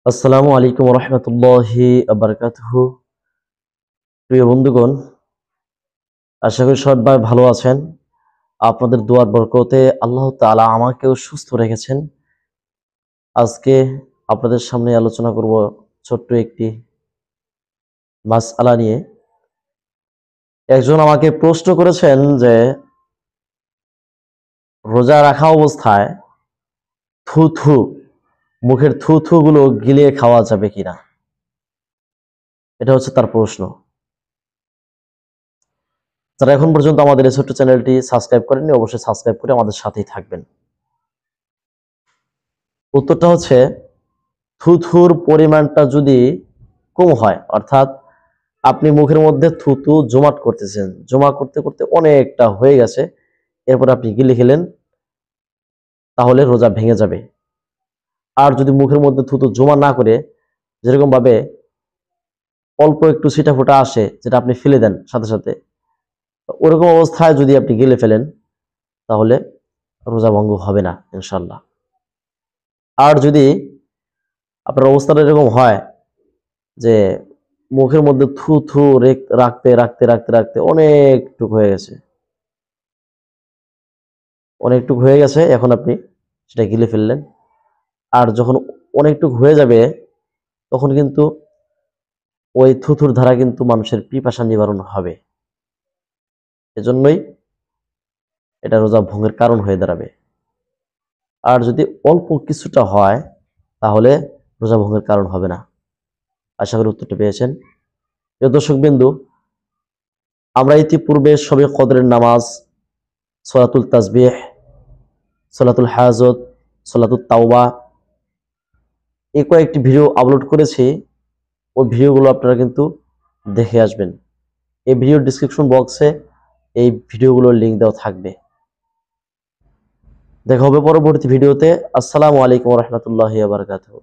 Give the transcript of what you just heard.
আসসালামু আলাইকুম রহমতুল্লাহি বারাকাতুহু। প্রিয় বন্ধুগণ, আশা করি সবাই ভালো আছেন। আপনাদের দোয়ার বরকতে আল্লাহ তাআলা আমাকেও সুস্থ রেখেছেন। আজকে আপনাদের সামনে আলোচনা করব ছোট্ট একটি মাসআলা নিয়ে। একজন আমাকে প্রশ্ন করেছেন যে রোজা রাখা অবস্থায় থুথু মুখের থুথু গুলো গিলিয়ে খাওয়া যাবে কিনা, এটা হচ্ছে তার প্রশ্ন। যারা এখন পর্যন্ত আমাদের এই ছোট্ট চ্যানেলটি সাবস্ক্রাইব করেননি, অবশ্যই সাবস্ক্রাইব করে আমাদের সাথেই থাকবেন। উত্তরটা হচ্ছে, থুথুর পরিমাণটা যদি কম হয়, অর্থাৎ আপনি মুখের মধ্যে থুথু জমাট করতেছেন, জমা করতে করতে অনেকটা হয়ে গেছে, এরপর আপনি গিলে খেলেন, তাহলে রোজা ভেঙে যাবে। আর যদি মুখের মধ্যে থুথু জমা না করে যেরকম ভাবে অল্প একটু ছিটা ফোটা আসে, যেটা আপনি ফেলে দেন সাথে সাথে, ওরকম অবস্থায় যদি আপনি গিলে ফেলেন, তাহলে রোজা ভঙ্গ হবে না ইনশাল্লাহ। আর যদি আপনার অবস্থাটা এরকম হয় যে মুখের মধ্যে থু থু রাখতে রাখতে রাখতে রাখতে অনেকটুকু হয়ে গেছে, এখন আপনি সেটা গিলে ফেললেন। আর যখন অনেকটুকু হয়ে যাবে, তখন কিন্তু ওই থুথুর ধারা কিন্তু মানুষের পিপাসা নিবারণ হবে। এজন্যই এটা রোজা ভঙ্গের কারণ হয়ে দাঁড়াবে। আর যদি অল্প কিছুটা হয়, তাহলে রোজা ভঙ্গের কারণ হবে না। আশা করি উত্তরটা পেয়েছেন। প্রিয় দর্শক বিন্দু, আমরা ইতিপূর্বে শবে কদরের নামাজ, সলাতুল তাসবিহ, সলাতুল হাজত, সলাতুল তাওবা, এই কয়েকটি ভিডিও আপলোড করেছি। ওই ভিডিওগুলো আপনারা কিন্তু দেখে আসবেন। এই ভিডিওর ডিসক্রিপশন বক্সে এই ভিডিওগুলোর লিঙ্ক দেওয়া থাকবে। দেখা হবে পরবর্তী ভিডিওতে। আসসালামু আলাইকুম রহমতুল্লাহি ওয়া বারাকাতুহু।